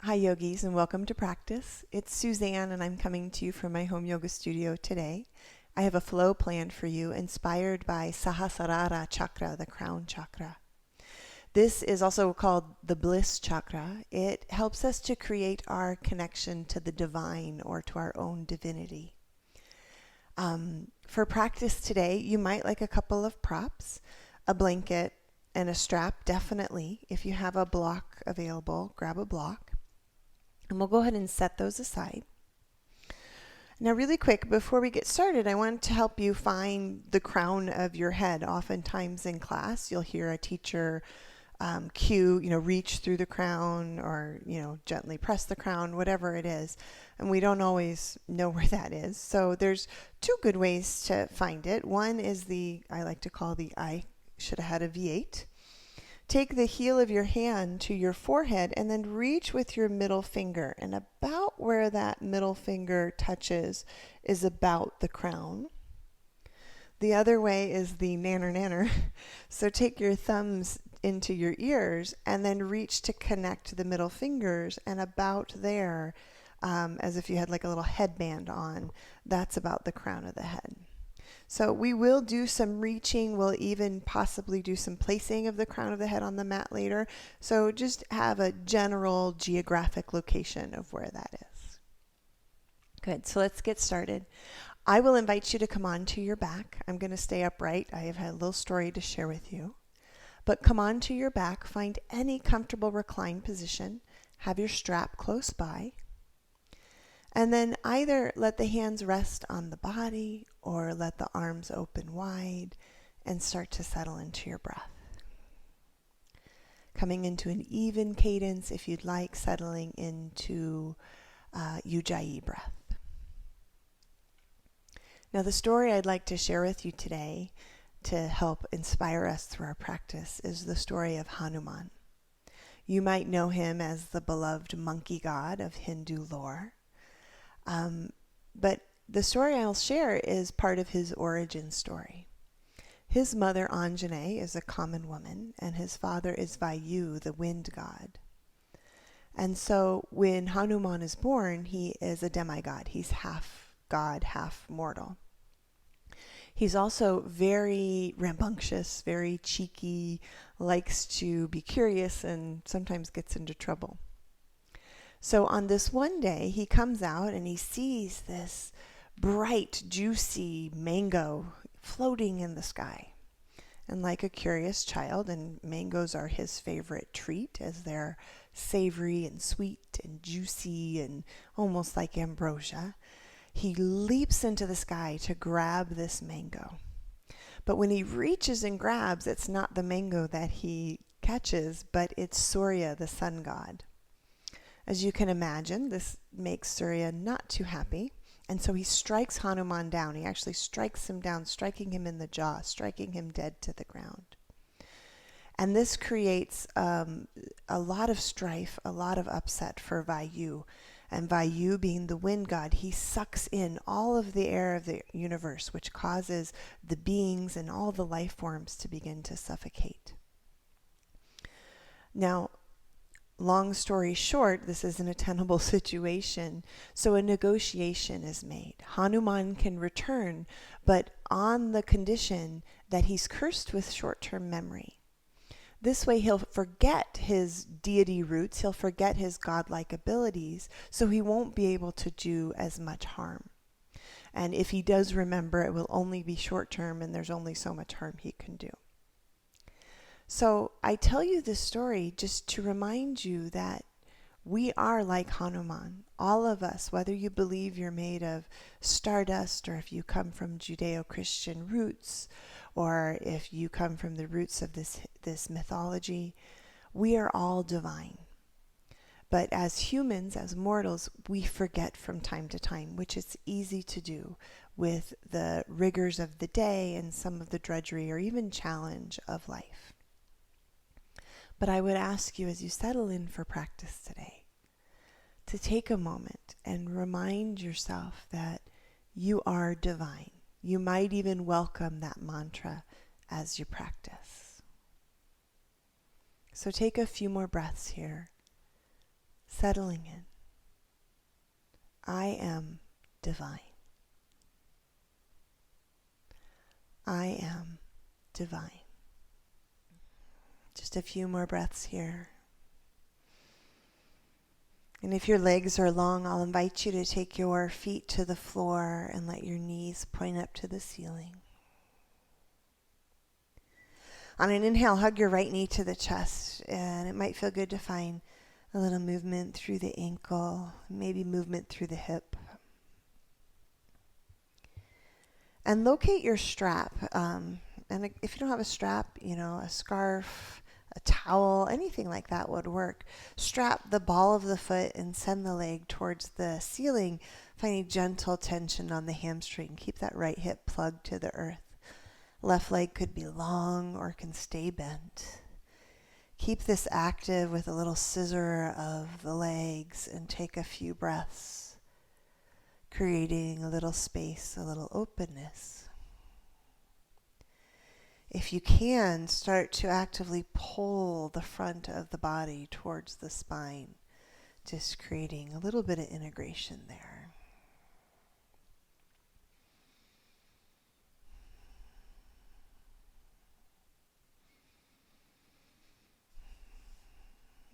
Hi yogis and welcome to practice. It's Suzanne and I'm coming to you from my home yoga studio today. I have a flow planned for you inspired by Sahasrara Chakra, the crown chakra. This is also called the bliss chakra. It helps us to create our connection to the divine or to our own divinity. For practice today, you might like a couple of props, a blanket and a strap, definitely. If you have a block available, grab a block. And we'll go ahead and set those aside. Now really quick, before we get started, I want to help you find the crown of your head. Oftentimes in class, you'll hear a teacher cue, reach through the crown or, gently press the crown, whatever it is. And we don't always know where that is. So there's two good ways to find it. One is I like to call I should have had a V8. Take the heel of your hand to your forehead and then reach with your middle finger. And about where that middle finger touches is about the crown. The other way is the nanner nanner. So take your thumbs into your ears and then reach to connect the middle fingers. And about there, as if you had like a little headband on, that's about the crown of the head. So we will do some reaching. We'll even possibly do some placing of the crown of the head on the mat later. So just have a general geographic location of where that is. Good. So let's get started. I will invite you to come onto your back. I'm going to stay upright. I have had a little story to share with you. But come onto your back. Find any comfortable reclined position. Have your strap close by. And then either let the hands rest on the body or let the arms open wide and start to settle into your breath. Coming into an even cadence, if you'd like, settling into Ujjayi breath. Now the story I'd like to share with you today to help inspire us through our practice is the story of Hanuman. You might know him as the beloved monkey god of Hindu lore. But the story I'll share is part of his origin story. His mother, Anjane, is a common woman, and his father is Vayu, the wind god. And so when Hanuman is born, he is a demigod. He's half god, half mortal. He's also very rambunctious, very cheeky, likes to be curious, and sometimes gets into trouble. So on this one day, he comes out and he sees this bright, juicy mango floating in the sky. And like a curious child, and mangoes are his favorite treat as they're savory and sweet and juicy and almost like ambrosia, he leaps into the sky to grab this mango. But when he reaches and grabs, it's not the mango that he catches, but it's Surya, the sun god. As you can imagine, this makes Surya not too happy, and so he strikes Hanuman down. He actually strikes him down, striking him in the jaw, striking him dead to the ground. And this creates a lot of strife, a lot of upset for Vayu. And Vayu, being the wind god, he sucks in all of the air of the universe, which causes the beings and all the life forms to begin to suffocate. Now, long story short, this isn't a tenable situation, so a negotiation is made. Hanuman can return, but on the condition that he's cursed with short-term memory. This way he'll forget his deity roots, he'll forget his godlike abilities, so he won't be able to do as much harm. And if he does remember, it will only be short-term, and there's only so much harm he can do. So I tell you this story just to remind you that we are like Hanuman. All of us, whether you believe you're made of stardust or if you come from Judeo-Christian roots or if you come from the roots of this mythology, we are all divine. But as humans, as mortals, we forget from time to time, which is easy to do with the rigors of the day and some of the drudgery or even challenge of life. But I would ask you as you settle in for practice today to take a moment and remind yourself that you are divine. You might even welcome that mantra as you practice. So take a few more breaths here. settling in. I am divine. I am divine. Just a few more breaths here. And if your legs are long, I'll invite you to take your feet to the floor and let your knees point up to the ceiling. On an inhale, hug your right knee to the chest, and it might feel good to find a little movement through the ankle, maybe movement through the hip. And locate your strap. And if you don't have a strap, a scarf, a towel, anything like that would work. Strap the ball of the foot and send the leg towards the ceiling, finding gentle tension on the hamstring. Keep that right hip plugged to the earth. Left leg could be long or can stay bent. Keep this active with a little scissor of the legs and take a few breaths, creating a little space, a little openness. If you can, start to actively pull the front of the body towards the spine, just creating a little bit of integration there.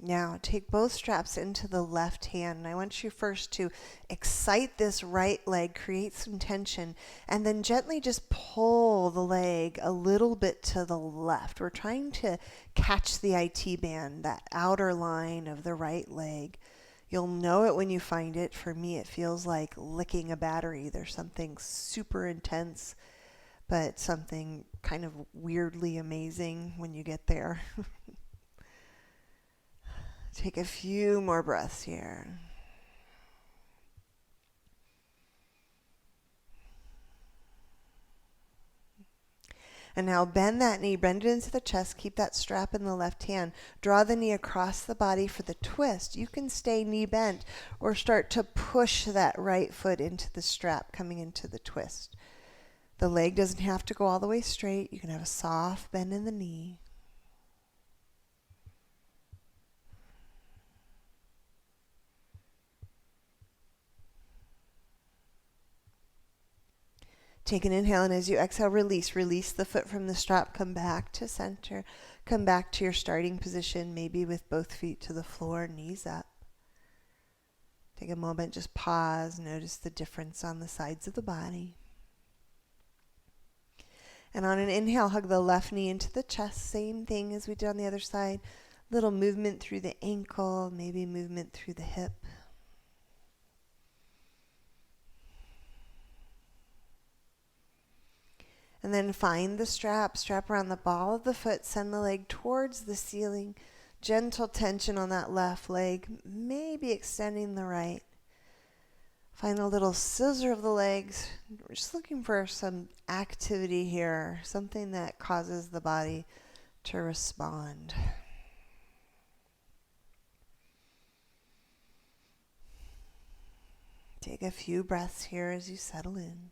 Now, take both straps into the left hand, and I want you first to excite this right leg, create some tension, and then gently just pull the leg a little bit to the left. We're trying to catch the IT band, that outer line of the right leg. You'll know it when you find it. For me, it feels like licking a battery. There's something super intense, but something kind of weirdly amazing when you get there. Take a few more breaths here. And now bend that knee, bend it into the chest, keep that strap in the left hand. Draw the knee across the body for the twist. You can stay knee bent or start to push that right foot into the strap coming into the twist. The leg doesn't have to go all the way straight. You can have a soft bend in the knee. Take an inhale, and as you exhale, release. Release the foot from the strap. Come back to center. Come back to your starting position, maybe with both feet to the floor, knees up. Take a moment, just pause. Notice the difference on the sides of the body. And on an inhale, hug the left knee into the chest. Same thing as we did on the other side. Little movement through the ankle, maybe movement through the hip. And then find the strap around the ball of the foot, send the leg towards the ceiling. Gentle tension on that left leg, maybe extending the right. Find a little scissor of the legs. We're just looking for some activity here, something that causes the body to respond. Take a few breaths here as you settle in.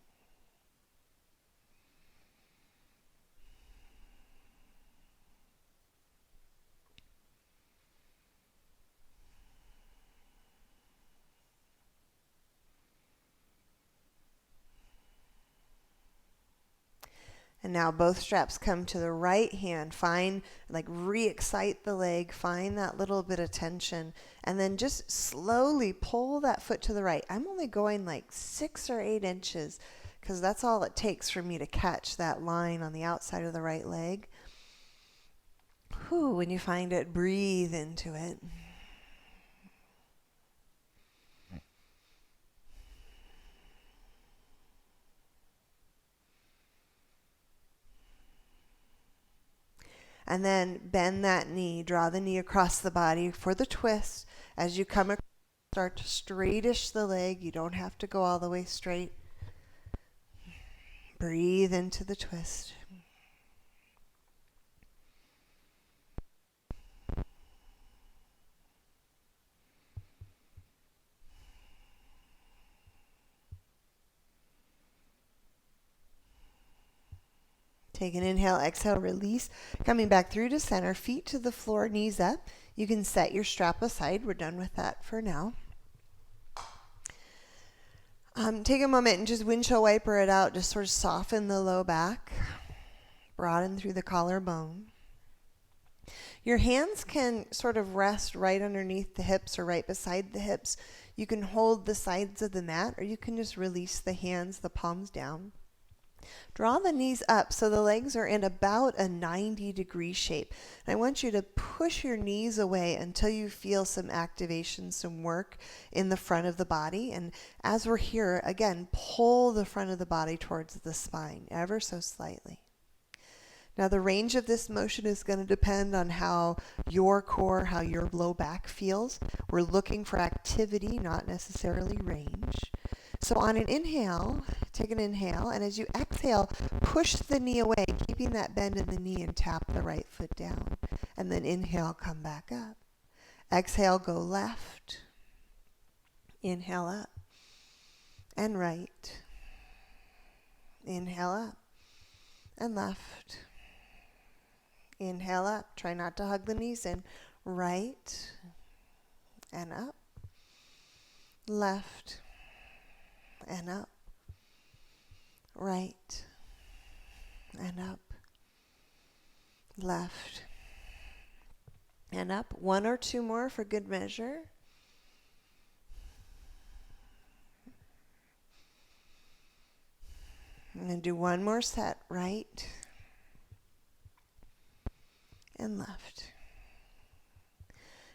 And now both straps come to the right hand. Find, re-excite the leg. Find that little bit of tension. And then just slowly pull that foot to the right. I'm only going 6 or 8 inches because that's all it takes for me to catch that line on the outside of the right leg. When you find it, breathe into it. And then bend that knee. Draw the knee across the body for the twist. As you come across, start to straightish the leg. You don't have to go all the way straight. Breathe into the twist. Take an inhale, exhale, release. Coming back through to center, feet to the floor, knees up. You can set your strap aside. We're done with that for now. Take a moment and just windshield wiper it out. Just sort of soften the low back. Broaden through the collarbone. Your hands can sort of rest right underneath the hips or right beside the hips. You can hold the sides of the mat, or you can just release the hands, the palms down. Draw the knees up so the legs are in about a 90-degree shape. And I want you to push your knees away until you feel some activation, some work in the front of the body. And as we're here, again, pull the front of the body towards the spine, ever so slightly. Now, the range of this motion is going to depend on how your core, how your low back feels. We're looking for activity, not necessarily range. So on an inhale, take an inhale, and as you exhale, push the knee away, keeping that bend in the knee, and tap the right foot down. And then inhale, come back up. Exhale, go left. Inhale up. And right. Inhale up. And left. Inhale up. Try not to hug the knees in. Right. And up. Left. And up. Right. And up. Left. And up. One or two more for good measure. And then do one more set. Right. And left.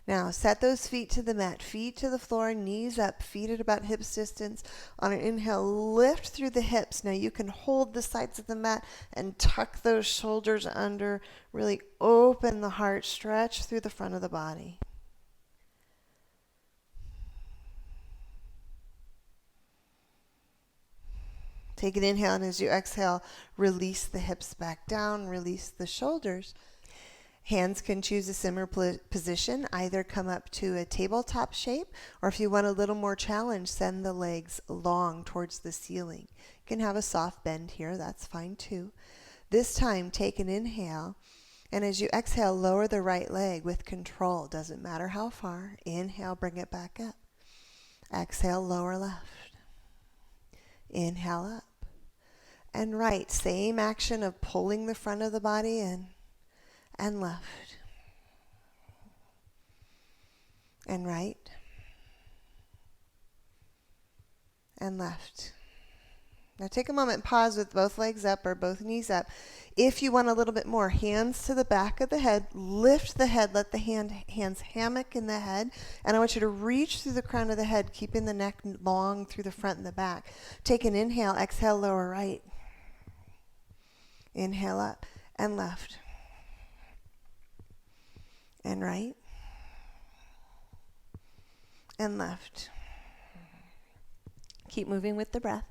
Now, set those feet to the mat, feet to the floor, knees up, feet at about hips distance. On an inhale, lift through the hips. Now, you can hold the sides of the mat and tuck those shoulders under. Really open the heart, stretch through the front of the body. Take an inhale, and as you exhale, release the hips back down, release the shoulders. Hands can choose a similar position, either come up to a tabletop shape, or if you want a little more challenge, send the legs long towards the ceiling. You can have a soft bend here, that's fine too. This time, take an inhale, and as you exhale, lower the right leg with control. Doesn't matter how far. Inhale, bring it back up. Exhale, lower left. Inhale up. And right, same action of pulling the front of the body in. And left. And right. And left. Now take a moment, pause with both legs up or both knees up. If you want a little bit more, hands to the back of the head, lift the head, let the hands hammock in the head, and I want you to reach through the crown of the head, keeping the neck long through the front and the back. Take an inhale, exhale, lower right. Inhale up and left. And right, and left. Keep moving with the breath.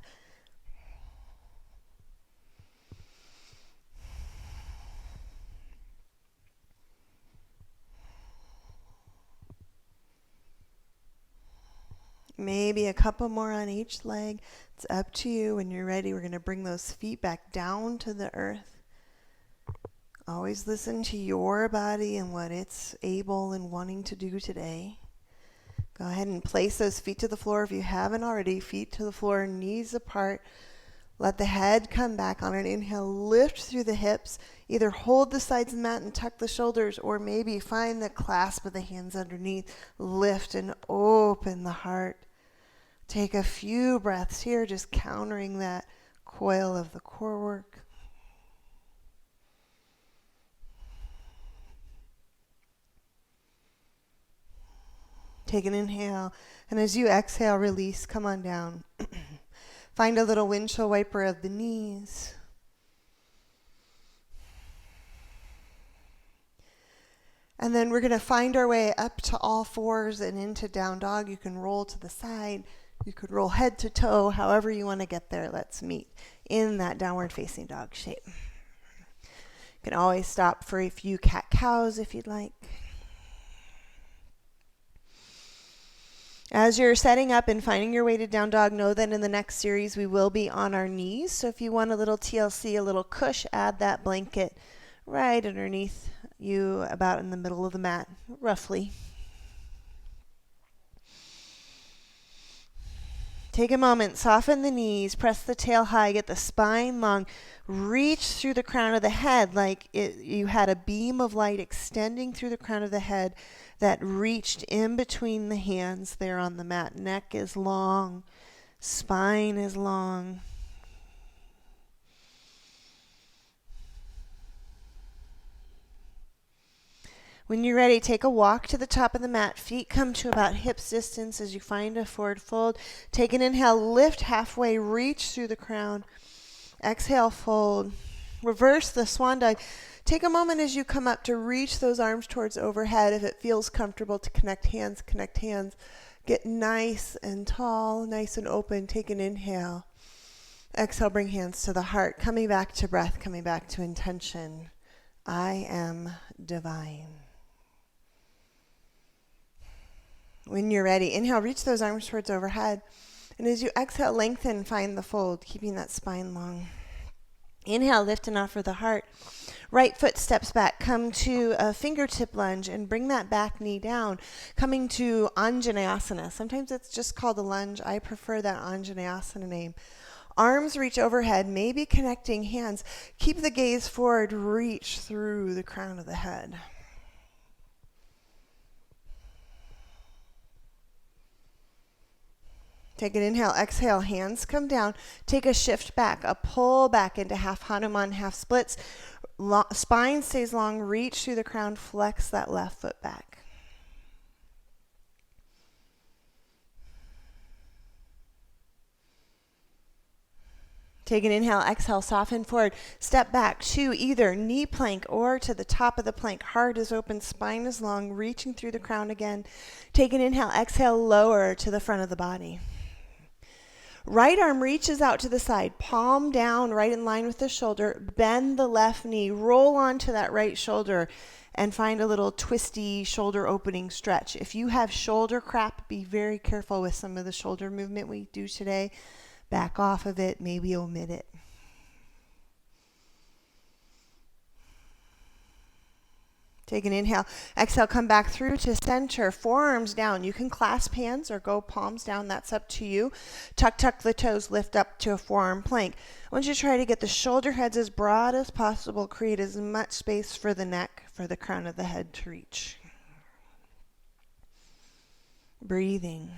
Maybe a couple more on each leg. It's up to you. When you're ready, we're going to bring those feet back down to the earth. Always listen to your body and what it's able and wanting to do today. Go ahead and place those feet to the floor if you haven't already. Feet to the floor, knees apart. Let the head come back on an inhale. Lift through the hips. Either hold the sides of the mat and tuck the shoulders, or maybe find the clasp of the hands underneath. Lift and open the heart. Take a few breaths here, just countering that coil of the core work. Take an inhale, and as you exhale, release, come on down. Find a little windshield wiper of the knees. And then we're going to find our way up to all fours and into down dog. You can roll to the side. You could roll head to toe, however you want to get there. Let's meet in that downward facing dog shape. You can always stop for a few cat-cows if you'd like. As you're setting up and finding your way to down dog, know that in the next series we will be on our knees. So if you want a little TLC, a little cush, add that blanket right underneath you, about in the middle of the mat, roughly. Take a moment, soften the knees, press the tail high, get the spine long, reach through the crown of the head like you had a beam of light extending through the crown of the head that reached in between the hands there on the mat. Neck is long, spine is long. When you're ready, take a walk to the top of the mat. Feet come to about hips distance as you find a forward fold. Take an inhale, lift halfway, reach through the crown. Exhale, fold. Reverse the swan dive. Take a moment as you come up to reach those arms towards overhead. If it feels comfortable to connect hands, connect hands. Get nice and tall, nice and open. Take an inhale. Exhale, bring hands to the heart. Coming back to breath, coming back to intention. I am divine. When you're ready, inhale, reach those arms towards overhead. And as you exhale, lengthen, find the fold, keeping that spine long. Inhale, lift and offer the heart. Right foot steps back. Come to a fingertip lunge and bring that back knee down. Coming to Anjaneyasana. Sometimes it's just called a lunge. I prefer that Anjaneyasana name. Arms reach overhead, maybe connecting hands. Keep the gaze forward, reach through the crown of the head. Take an inhale, exhale, hands come down. Take a shift back, a pull back into half Hanuman, half splits. Spine stays long, reach through the crown, flex that left foot back. Take an inhale, exhale, soften forward. Step back to either knee plank or to the top of the plank. Heart is open, spine is long, reaching through the crown again. Take an inhale, exhale, lower to the front of the body. Right arm reaches out to the side, palm down, right in line with the shoulder. Bend the left knee, roll onto that right shoulder, and find a little twisty shoulder opening stretch. If you have shoulder crap, be very careful with some of the shoulder movement we do today. Back off of it, maybe omit it. Take an inhale. Exhale, come back through to center, forearms down. You can clasp hands or go palms down. That's up to you. Tuck the toes, lift up to a forearm plank. I want you to try to get the shoulder heads as broad as possible. Create as much space for the neck, for the crown of the head to reach. Breathing.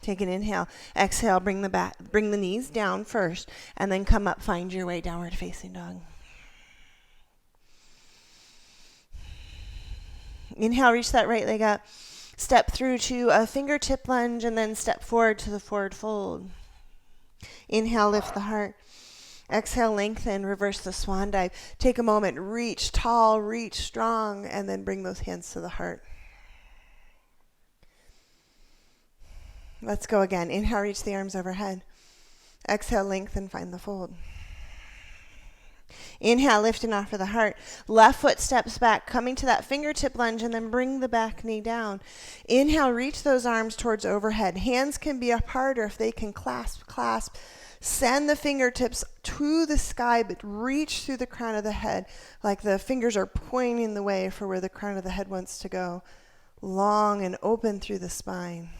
Take an inhale. Exhale, bring the knees down first, and then come up, find your way downward facing dog. Inhale, reach that right leg up. Step through to a fingertip lunge, and then step forward to the forward fold. Inhale, lift the heart. Exhale, lengthen, reverse the swan dive. Take a moment, reach tall, reach strong, and then bring those hands to the heart. Let's go again. Inhale, reach the arms overhead. Exhale, lengthen, find the fold. Inhale, lift and offer the heart. Left foot steps back, coming to that fingertip lunge, and then bring the back knee down. Inhale, reach those arms towards overhead. Hands can be apart, or if they can clasp. Send the fingertips to the sky, but reach through the crown of the head, like the fingers are pointing the way for where the crown of the head wants to go. Long and open through the spine.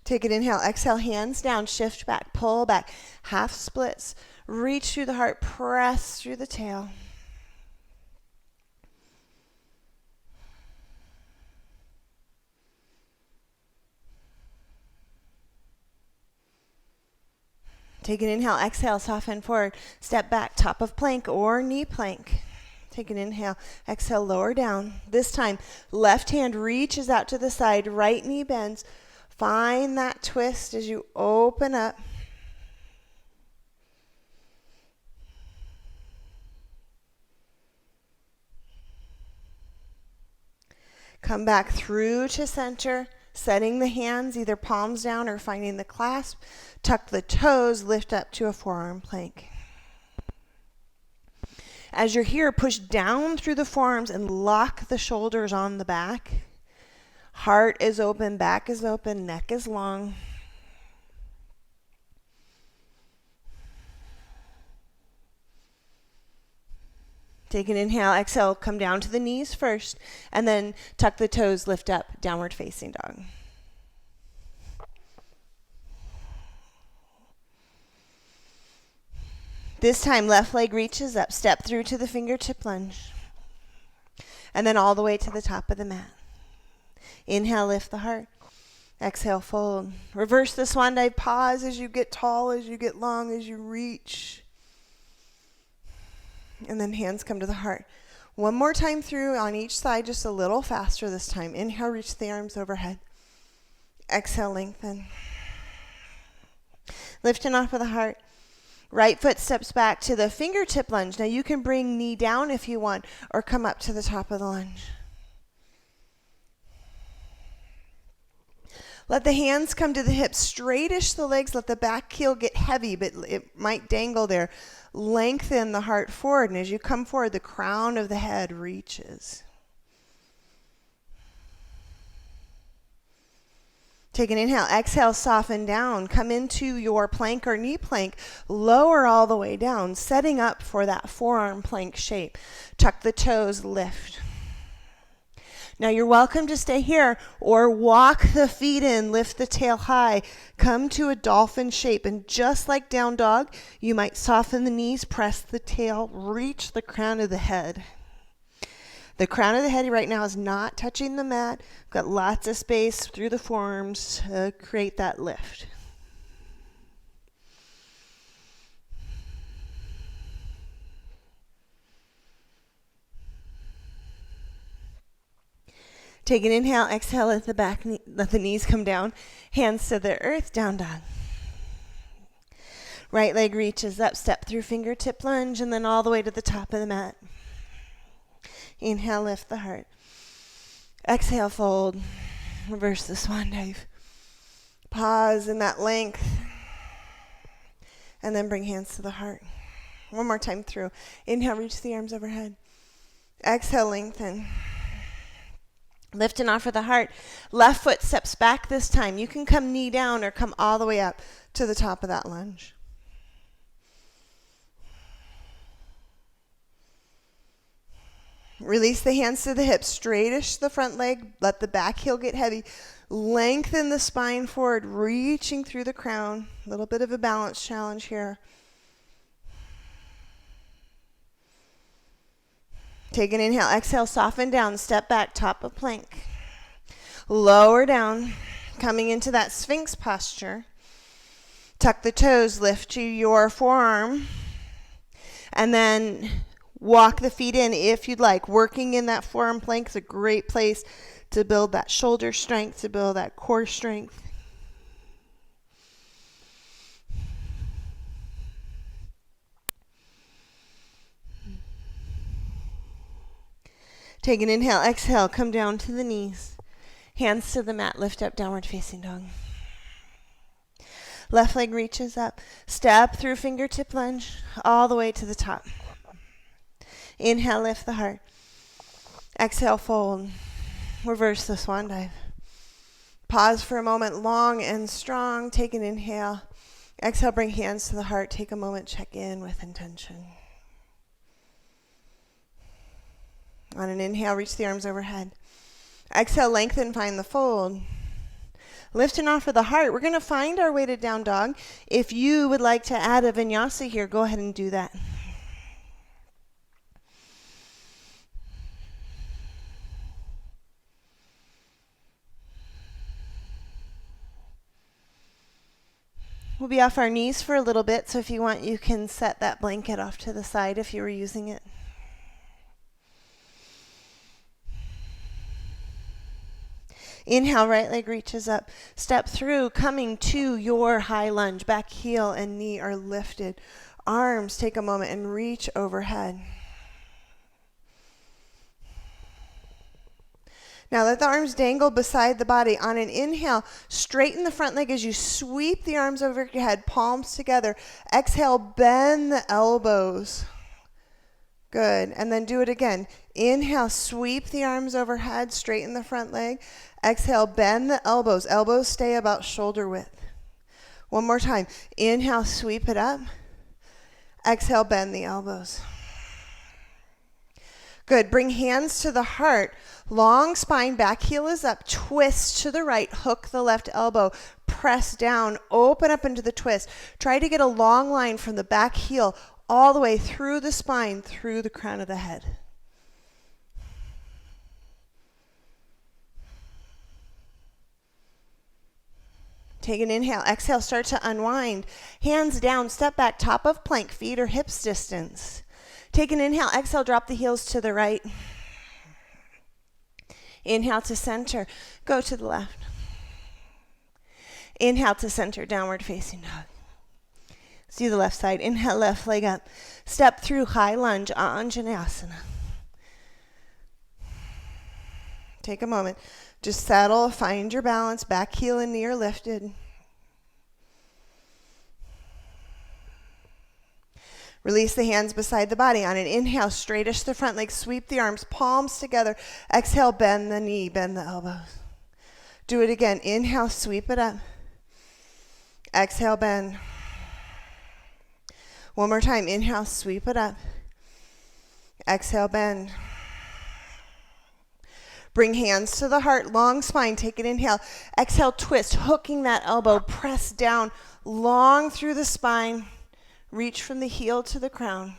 Take an inhale, exhale, hands down, shift back, pull back, half splits. Reach through the heart, press through the tail. Take an inhale, exhale, soften forward, step back, top of plank or knee plank. Take an inhale, exhale, lower down. This time, left hand reaches out to the side, right knee bends. Find that twist as you open up. Come back through to center. Setting the hands, either palms down or finding the clasp. Tuck the toes, lift up to a forearm plank. As you're here, push down through the forearms and lock the shoulders on the back. Heart is open, back is open, neck is long. Take an inhale, exhale, come down to the knees first, and then tuck the toes, lift up, downward facing dog. This time, left leg reaches up, step through to the fingertip lunge, and then all the way to the top of the mat. Inhale, lift the heart. Exhale, fold. Reverse the swan dive, pause as you get tall, as you get long, as you reach. And then hands come to the heart. One more time through on each side, just a little faster this time. Inhale, reach the arms overhead. Exhale, lengthen. Lifting off of the heart. Right foot steps back to the fingertip lunge. Now you can bring knee down if you want, or come up to the top of the lunge. Let the hands come to the hips, straightish the legs, let the back heel get heavy, but it might dangle there. Lengthen the heart forward, and as you come forward, the crown of the head reaches. Take an inhale, exhale, soften down. Come into your plank or knee plank, lower all the way down, setting up for that forearm plank shape. Tuck the toes, lift. Now you're welcome to stay here or walk the feet in, lift the tail high, come to a dolphin shape. And just like down dog, you might soften the knees, press the tail, reach the crown of the head. The crown of the head right now is not touching the mat. We've got lots of space through the forearms to create that lift. Take an inhale, exhale, let the knees come down. Hands to the earth, down dog. Right leg reaches up, step through fingertip lunge, and then all the way to the top of the mat. Inhale, lift the heart. Exhale, fold. Reverse the swan dive. Pause in that length. And then bring hands to the heart. One more time through. Inhale, reach the arms overhead. Exhale, lengthen. Lifting off of the heart. Left foot steps back this time. You can come knee down or come all the way up to the top of that lunge. Release the hands to the hips. Straightish the front leg. Let the back heel get heavy. Lengthen the spine forward, reaching through the crown. A little bit of a balance challenge here. Take an inhale, exhale, soften down, step back, top of plank. Lower down, coming into that Sphinx posture. Tuck the toes, lift to your forearm, and then walk the feet in if you'd like. Working in that forearm plank is a great place to build that shoulder strength, to build that core strength. Take an inhale, exhale, come down to the knees. Hands to the mat, lift up, downward facing dog. Left leg reaches up. Step through fingertip lunge all the way to the top. Inhale, lift the heart. Exhale, fold. Reverse the swan dive. Pause for a moment, long and strong. Take an inhale. Exhale, bring hands to the heart. Take a moment, check in with intention. On an inhale, reach the arms overhead. Exhale, lengthen, find the fold. Lifting off of the heart, we're going to find our way to down dog. If you would like to add a vinyasa here, go ahead and do that. We'll be off our knees for a little bit, so if you want, you can set that blanket off to the side if you were using it. Inhale, right leg reaches up. Step through, coming to your high lunge. Back heel and knee are lifted. Arms, take a moment and reach overhead. Now let the arms dangle beside the body. On an inhale, straighten the front leg as you sweep the arms over your head, palms together. Exhale, bend the elbows. Good. And then do it again. Inhale, sweep the arms overhead, straighten the front leg. Exhale, bend the elbows. Elbows stay about shoulder width. One more time. Inhale, sweep it up. Exhale, bend the elbows. Good. Bring hands to the heart. Long spine, back heel is up. Twist to the right. Hook the left elbow. Press down. Open up into the twist. Try to get a long line from the back heel all the way through the spine, through the crown of the head. Take an inhale. Exhale, start to unwind. Hands down, step back, top of plank, feet or hips distance. Take an inhale. Exhale, drop the heels to the right. Inhale to center. Go to the left. Inhale to center, downward facing dog. Let's do the left side. Inhale, left leg up. Step through high lunge, Anjaneyasana. Take a moment. Just settle, find your balance. Back heel and knee are lifted. Release the hands beside the body. On an inhale, straightish the front leg. Sweep the arms, palms together. Exhale, bend the knee, bend the elbows. Do it again. Inhale, sweep it up. Exhale, bend. One more time. Inhale, sweep it up. Exhale, bend. Bring hands to the heart, long spine. Take an inhale. Exhale, twist, hooking that elbow. Press down, long through the spine. Reach from the heel to the crown.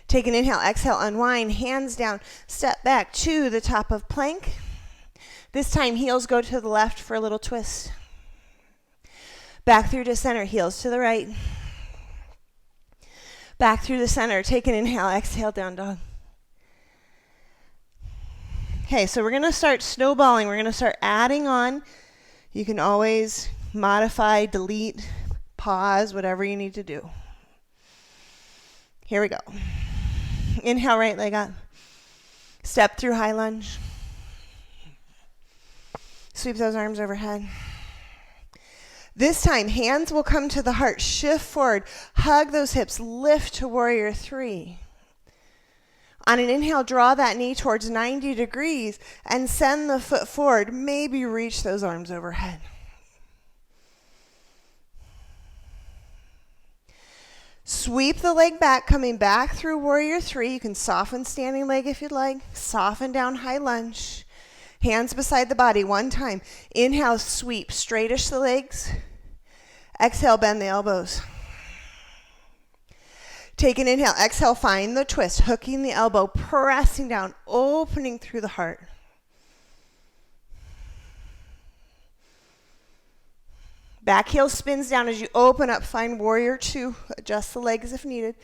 Take an inhale. Exhale, unwind. Hands down. Step back to the top of plank. This time, heels go to the left for a little twist. Back through to center, heels to the right. Back through the center. Take an inhale. Exhale, down dog. Okay, so we're going to start snowballing. We're going to start adding on. You can always modify, delete, pause, whatever you need to do. Here we go. Inhale, right leg up. Step through high lunge. Sweep those arms overhead. This time, hands will come to the heart. Shift forward. Hug those hips. Lift to warrior three. On an inhale, draw that knee towards 90 degrees and send the foot forward. Maybe reach those arms overhead. Sweep the leg back, coming back through warrior three. You can soften standing leg if you'd like. Soften down high lunge. Hands beside the body one time. Inhale, sweep. Straightish the legs. Exhale, bend the elbows. Take an inhale. Exhale, find the twist. Hooking the elbow, pressing down, opening through the heart. Back heel spins down as you open up. Find warrior two. Adjust the legs if needed.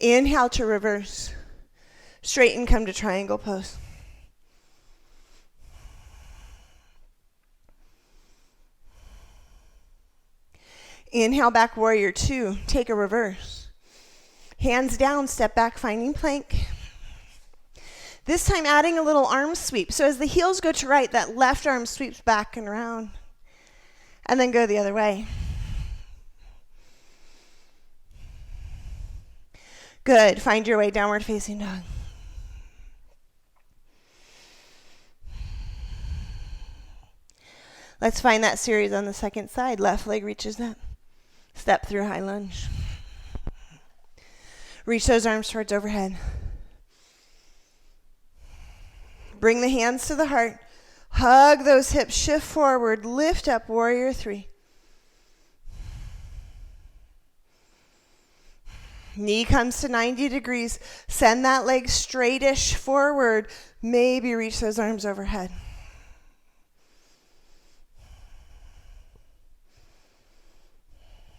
Inhale to reverse. Straighten, come to triangle pose. Inhale, back warrior two. Take a reverse. Hands down, step back, finding plank. This time adding a little arm sweep. So as the heels go to right, that left arm sweeps back and around. And then go the other way. Good. Find your way, downward facing dog. Let's find that series on the second side. Left leg reaches up. Step through high lunge. Reach those arms towards overhead. Bring the hands to the heart. Hug those hips. Shift forward. Lift up, warrior three. Knee comes to 90 degrees. Send that leg straightish forward. Maybe reach those arms overhead.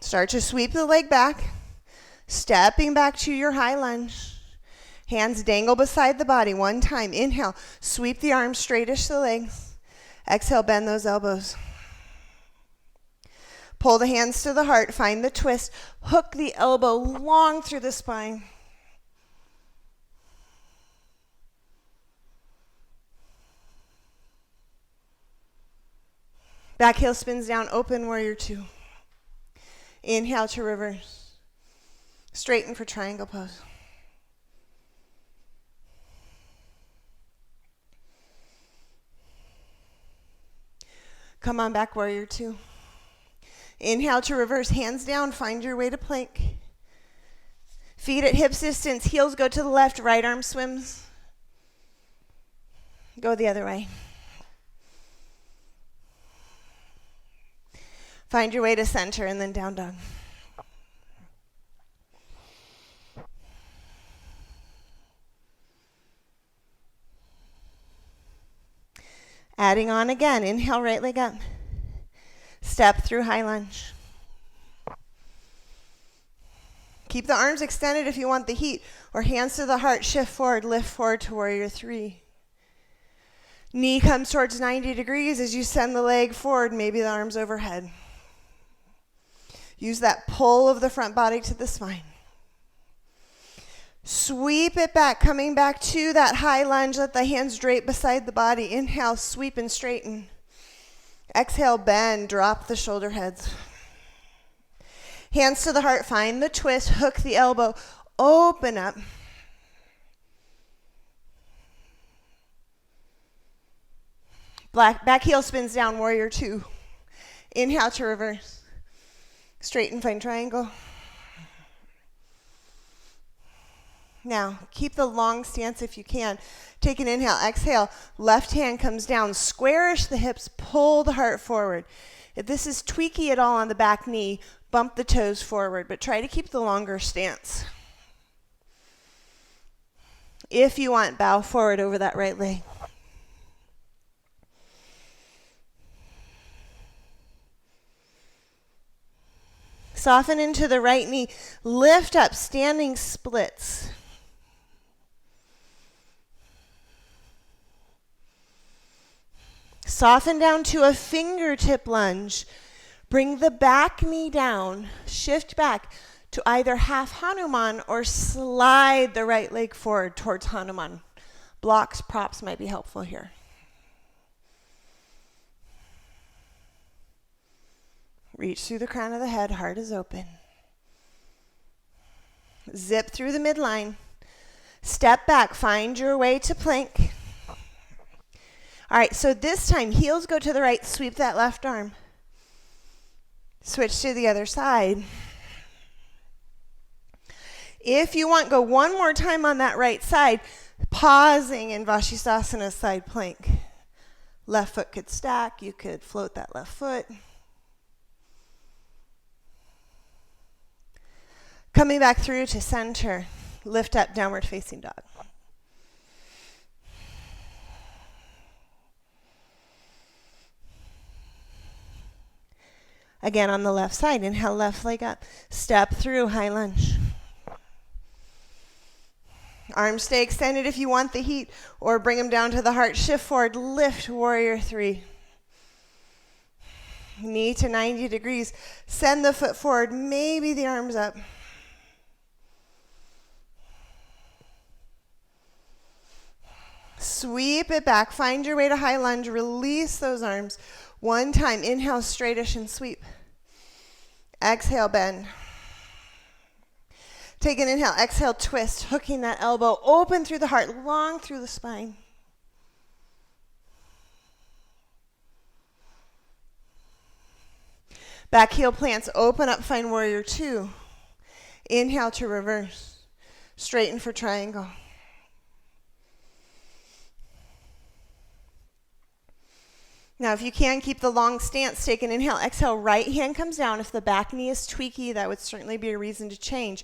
Start to sweep the leg back. Stepping back to your high lunge. Hands dangle beside the body. One time. Inhale. Sweep the arms, straightish the legs. Exhale, bend those elbows. Pull the hands to the heart, find the twist, hook the elbow long through the spine. Back heel spins down, open warrior two. Inhale to reverse. Straighten for triangle pose. Come on, back warrior two. Inhale to reverse, hands down, find your way to plank. Feet at hips distance, heels go to the left, right arm swims. Go the other way. Find your way to center and then down dog. Adding on again, inhale, right leg up. Step through high lunge. Keep the arms extended if you want the heat, or hands to the heart, shift forward, lift forward to warrior three. Knee comes towards 90 degrees as you send the leg forward, maybe the arms overhead. Use that pull of the front body to the spine. Sweep it back, coming back to that high lunge. Let the hands drape beside the body. Inhale, sweep and straighten. Exhale, bend, drop the shoulder heads. Hands to the heart, find the twist, hook the elbow, open up. Back heel spins down, warrior two. Inhale to reverse. Straighten, find triangle. Now, keep the long stance if you can. Take an inhale, exhale. Left hand comes down, squarish the hips, pull the heart forward. If this is tweaky at all on the back knee, bump the toes forward, but try to keep the longer stance. If you want, bow forward over that right leg. Soften into the right knee. Lift up, standing splits. Soften down to a fingertip lunge. Bring the back knee down. Shift back to either half Hanuman or slide the right leg forward towards Hanuman. Blocks, props might be helpful here. Reach through the crown of the head, heart is open. Zip through the midline. Step back, find your way to plank. All right, so this time, heels go to the right, sweep that left arm. Switch to the other side. If you want, go one more time on that right side, pausing in Vashisthasana side plank. Left foot could stack, you could float that left foot. Coming back through to center, lift up, downward facing dog. Again on the left side, inhale, left leg up. Step through, high lunge. Arms stay extended if you want the heat, or bring them down to the heart. Shift forward, lift, warrior three. Knee to 90 degrees. Send the foot forward, maybe the arms up. Sweep it back, find your way to high lunge, release those arms. One time, inhale, straightish and sweep. Exhale, bend. Take an inhale, exhale, twist, hooking that elbow, open through the heart, long through the spine. Back heel plants, open up, find warrior two. Inhale to reverse. Straighten for triangle. Now, if you can, keep the long stance. Take an inhale, exhale, right hand comes down. If the back knee is tweaky, that would certainly be a reason to change.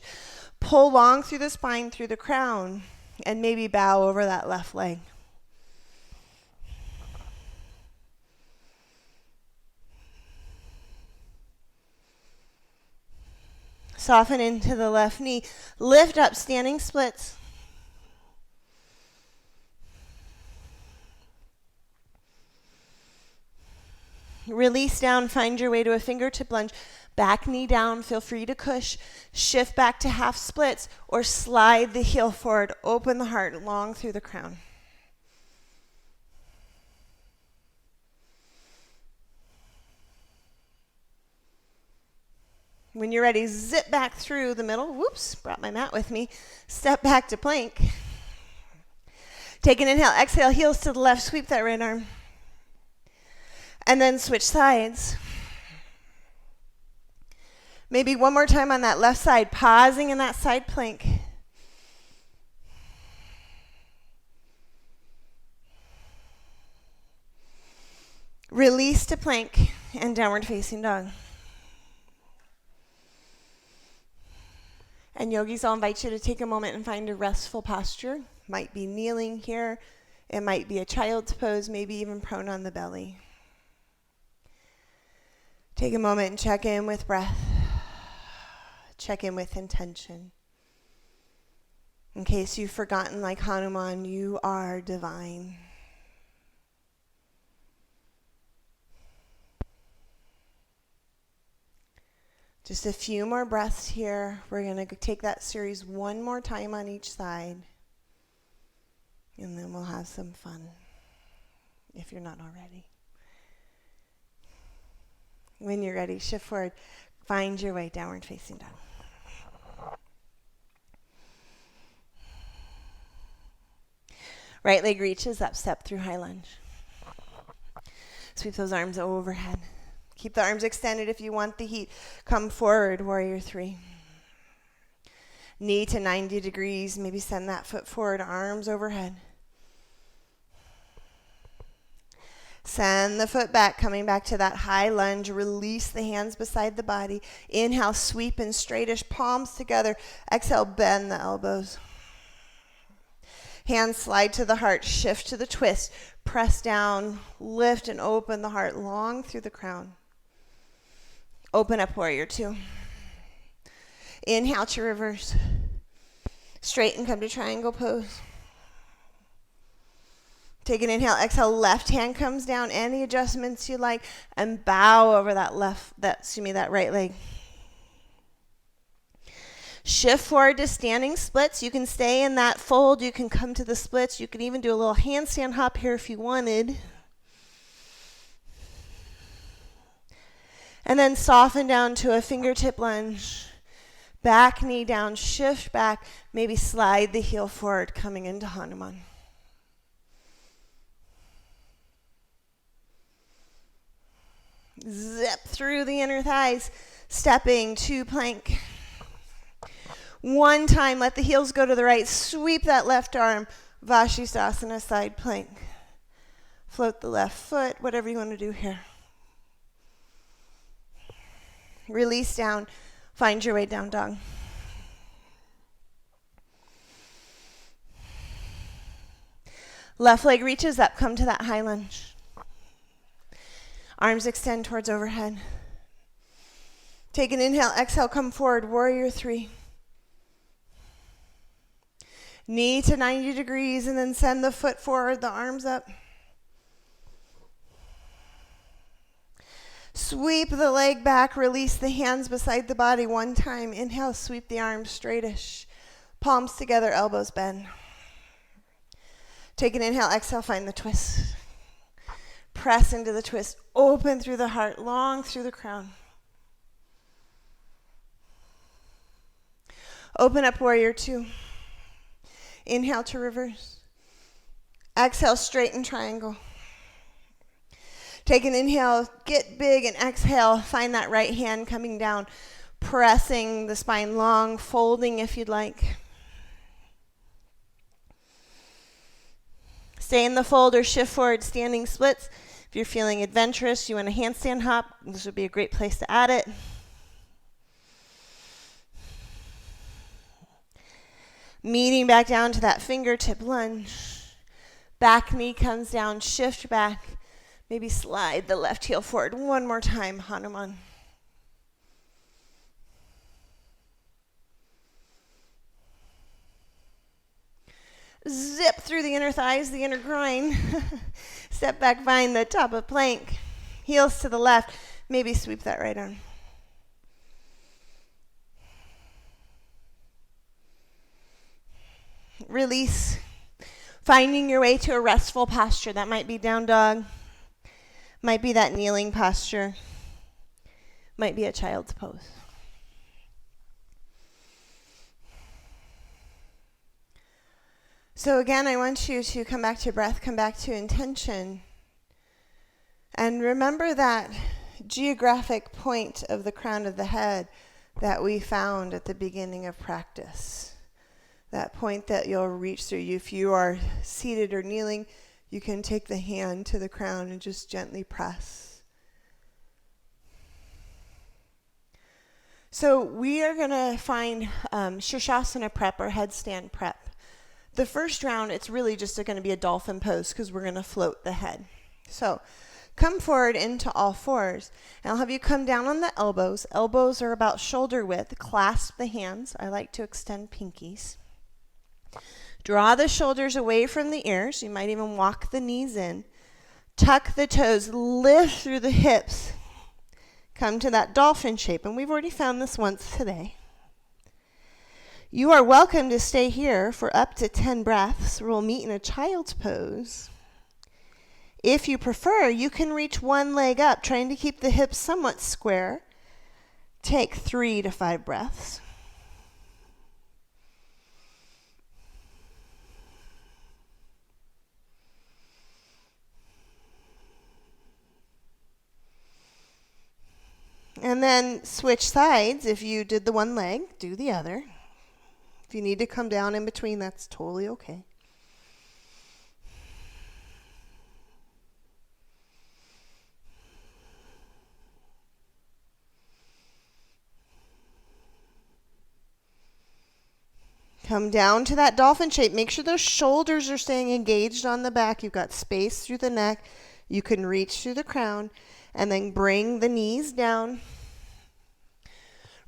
Pull long through the spine, through the crown, and maybe bow over that left leg. Soften into the left knee. Lift up, standing splits. Release down, find your way to a fingertip lunge. Back knee down, feel free to cush. Shift back to half splits or slide the heel forward. Open the heart long through the crown. When you're ready, zip back through the middle. Whoops, brought my mat with me. Step back to plank. Take an inhale, exhale, heels to the left, sweep that right arm. And then switch sides. Maybe one more time on that left side, pausing in that side plank. Release to plank and downward facing dog. And yogis, I'll invite you to take a moment and find a restful posture. Might be kneeling here. It might be a child's pose, maybe even prone on the belly. Take a moment and check in with breath. Check in with intention. In case you've forgotten, like Hanuman, you are divine. Just a few more breaths here. We're going to take that series one more time on each side. And then we'll have some fun, if you're not already. When you're ready, shift forward. Find your way, downward facing dog. Right leg reaches up, step through high lunge. Sweep those arms overhead. Keep the arms extended if you want the heat. Come forward, warrior three. Knee to 90 degrees. Maybe send that foot forward, arms overhead. Send the foot back, coming back to that high lunge. Release the hands beside the body. Inhale, sweep and straightish, palms together. Exhale, bend the elbows. Hands slide to the heart, shift to the twist. Press down, lift and open the heart long through the crown. Open up, warrior two. Inhale to reverse. Straighten, come to triangle pose. Take an inhale, exhale, left hand comes down, any adjustments you like, and bow over that right leg. Shift forward to standing splits. You can stay in that fold, you can come to the splits, you can even do a little handstand hop here if you wanted. And then soften down to a fingertip lunge. Back knee down, shift back, maybe slide the heel forward, coming into Hanuman. Zip through the inner thighs, stepping to plank. One time, let the heels go to the right, sweep that left arm, Vashisthasana side plank. Float the left foot, whatever you want to do here. Release down, find your way down dog. Left leg reaches up, come to that high lunge. Arms extend towards overhead. Take an inhale, exhale, come forward, warrior three. Knee to 90 degrees and then send the foot forward, the arms up. Sweep the leg back, release the hands beside the body one time. Inhale, sweep the arms straightish. Palms together, elbows bend. Take an inhale, exhale, find the twist. Press into the twist, open through the heart, long through the crown. Open up, warrior two. Inhale to reverse. Exhale, straighten triangle. Take an inhale, get big, and exhale, find that right hand coming down, pressing the spine long, folding if you'd like. Stay in the fold or shift forward, standing splits. If you're feeling adventurous, you want a handstand hop, this would be a great place to add it. Meeting back down to that fingertip lunge. Back knee comes down, shift back. Maybe slide the left heel forward one more time, Hanuman. Zip through the inner thighs, the inner groin. Step back, find the top of plank. Heels to the left. Maybe sweep that right arm. Release. Finding your way to a restful posture. That might be down dog. Might be that kneeling posture. Might be a child's pose. So again, I want you to come back to breath, come back to intention. And remember that geographic point of the crown of the head that we found at the beginning of practice. That point that you'll reach through. If you are seated or kneeling, you can take the hand to the crown and just gently press. So we are going to find sirsasana prep or headstand prep. The first round, it's really just going to be a dolphin pose because we're going to float the head. So come forward into all fours. And I'll have you come down on the elbows. Elbows are about shoulder width. Clasp the hands. I like to extend pinkies. Draw the shoulders away from the ears. You might even walk the knees in. Tuck the toes. Lift through the hips. Come to that dolphin shape. And we've already found this once today. You are welcome to stay here for up to 10 breaths. We'll meet in a child's pose. If you prefer, you can reach one leg up, trying to keep the hips somewhat square. Take 3 to 5 breaths. And then switch sides. If you did the one leg, do the other. If you need to come down in between, that's totally okay. Come down to that dolphin shape. Make sure those shoulders are staying engaged on the back. You've got space through the neck. You can reach through the crown. And then bring the knees down.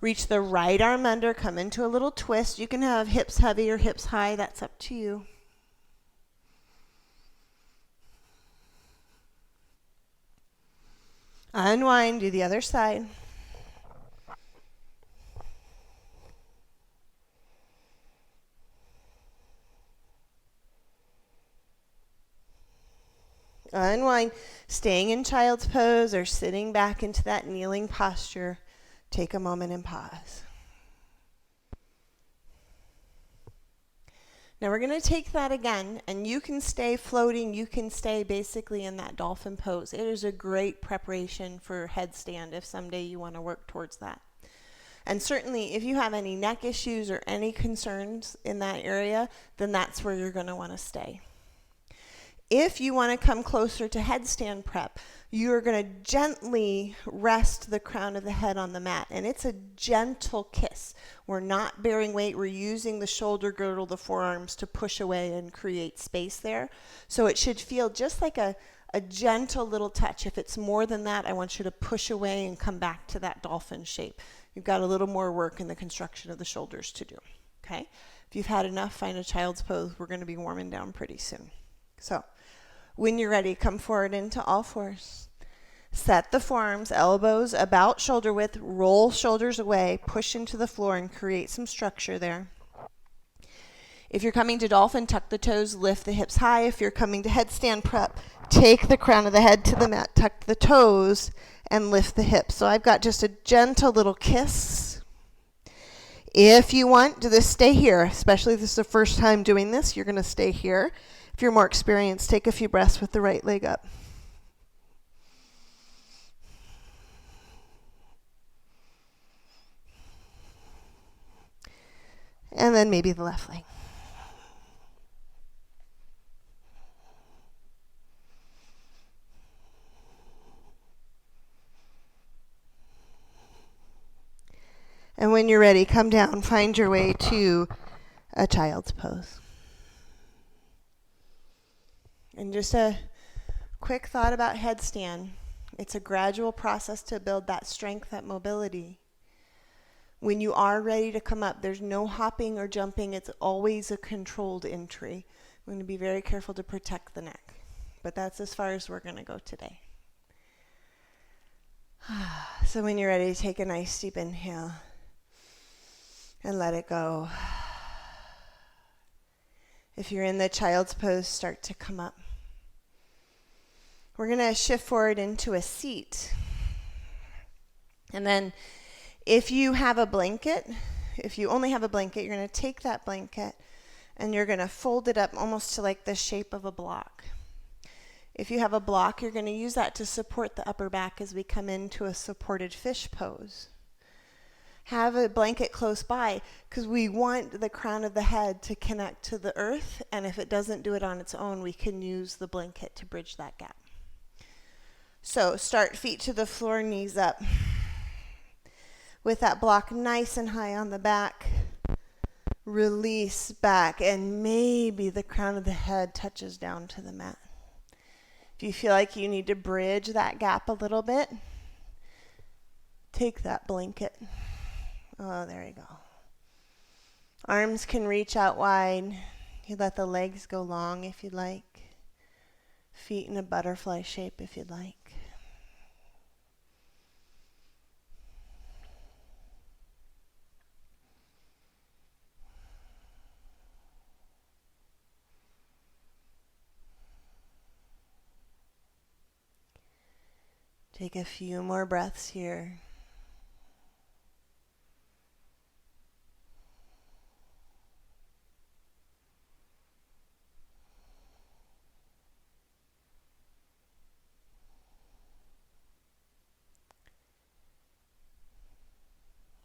Reach the right arm under, come into a little twist. You can have hips heavy or hips high, that's up to you. Unwind, do the other side. Unwind, staying in child's pose or sitting back into that kneeling posture. Take a moment and pause. Now we're going to take that again, and you can stay floating. You can stay basically in that dolphin pose. It is a great preparation for headstand if someday you want to work towards that. And certainly if you have any neck issues or any concerns in that area, then that's where you're going to want to stay. If you want to come closer to headstand prep, you're going to gently rest the crown of the head on the mat. And it's a gentle kiss. We're not bearing weight. We're using the shoulder girdle, the forearms to push away and create space there. So it should feel just like a gentle little touch. If it's more than that, I want you to push away and come back to that dolphin shape. You've got a little more work in the construction of the shoulders to do. Okay? If you've had enough, find a child's pose. We're going to be warming down pretty soon. So when you're ready, come forward into all fours. Set the forearms, elbows about shoulder width, roll shoulders away, push into the floor and create some structure there. If you're coming to dolphin, tuck the toes, lift the hips high. If you're coming to headstand prep, take the crown of the head to the mat, tuck the toes, and lift the hips. So I've got just a gentle little kiss. If you want to just stay here, especially if this is the first time doing this, you're going to stay here. If you're more experienced, take a few breaths with the right leg up. And then maybe the left leg. And when you're ready, come down, find your way to a child's pose. And just a quick thought about headstand. It's a gradual process to build that strength, that mobility. When you are ready to come up, there's no hopping or jumping. It's always a controlled entry. I'm going to be very careful to protect the neck. But that's as far as we're going to go today. So when you're ready, take a nice deep inhale and let it go. If you're in the child's pose, start to come up. We're going to shift forward into a seat. And then if you have a blanket, if you only have a blanket, you're going to take that blanket and you're going to fold it up almost to like the shape of a block. If you have a block, you're going to use that to support the upper back as we come into a supported fish pose. Have a blanket close by because we want the crown of the head to connect to the earth, and if it doesn't do it on its own, we can use the blanket to bridge that gap. So start feet to the floor, knees up. With that block nice and high on the back, release back, and maybe the crown of the head touches down to the mat. If you feel like you need to bridge that gap a little bit, take that blanket. Oh, there you go. Arms can reach out wide. You let the legs go long if you'd like. Feet in a butterfly shape if you'd like. Take a few more breaths here.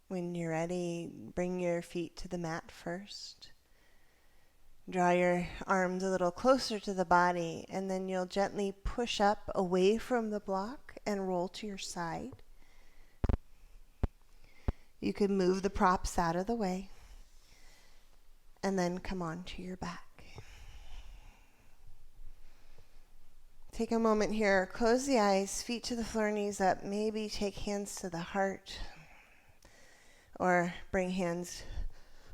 When you're ready, bring your feet to the mat first. Draw your arms a little closer to the body, and then you'll gently push up away from the block and roll to your side. You can move the props out of the way, and then come on to your back. Take a moment here, close the eyes, feet to the floor, knees up. Maybe take hands to the heart, or bring hands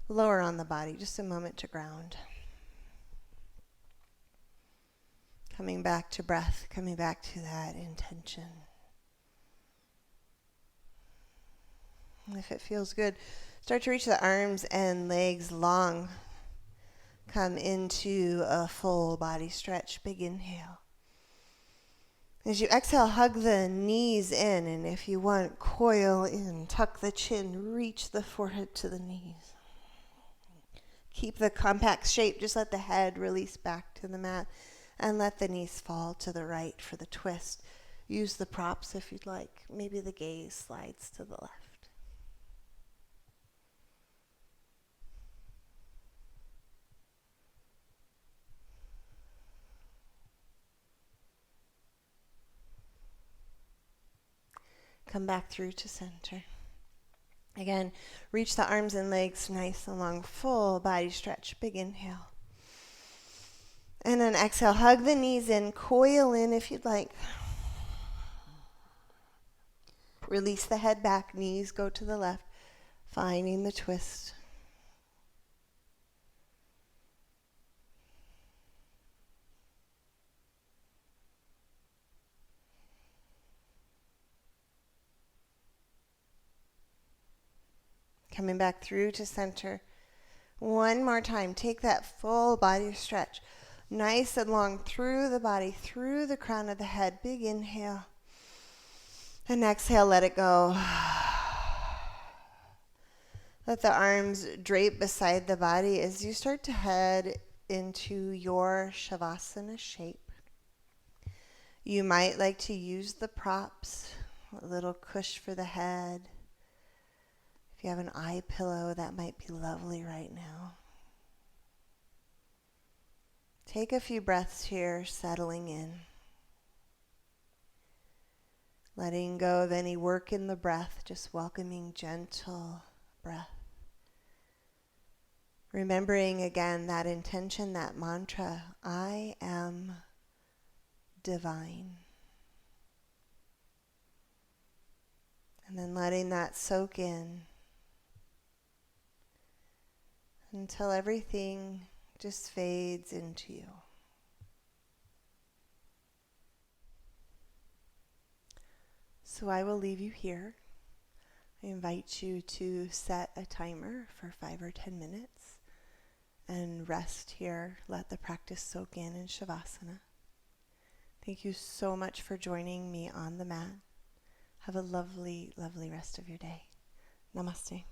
lower on the body, just a moment to ground. Coming back to breath, coming back to that intention. And if it feels good, start to reach the arms and legs long. Come into a full body stretch. Big inhale. As you exhale, hug the knees in, and if you want, coil in, tuck the chin, reach the forehead to the knees. Keep the compact shape, just let the head release back to the mat, and let the knees fall to the right for the twist. Use the props if you'd like. Maybe the gaze slides to the left. Come back through to center. Again, reach the arms and legs nice and long, full body stretch. Big inhale. And then exhale, hug the knees in, coil in if you'd like. Release the head back, knees go to the left, finding the twist. Coming back through to center. One more time. Take that full body stretch. Nice and long through the body, through the crown of the head. Big inhale. And exhale, let it go. Let the arms drape beside the body as you start to head into your Shavasana shape. You might like to use the props, a little cush for the head. If you have an eye pillow, that might be lovely right now. Take a few breaths here, settling in. Letting go of any work in the breath, just welcoming gentle breath. Remembering again that intention, that mantra, I am divine. And then letting that soak in until everything just fades into you. So I will leave you here. I invite you to set a timer for 5 or 10 minutes and rest here. Let the practice soak in Shavasana. Thank you so much for joining me on the mat. Have a lovely, lovely rest of your day. Namaste.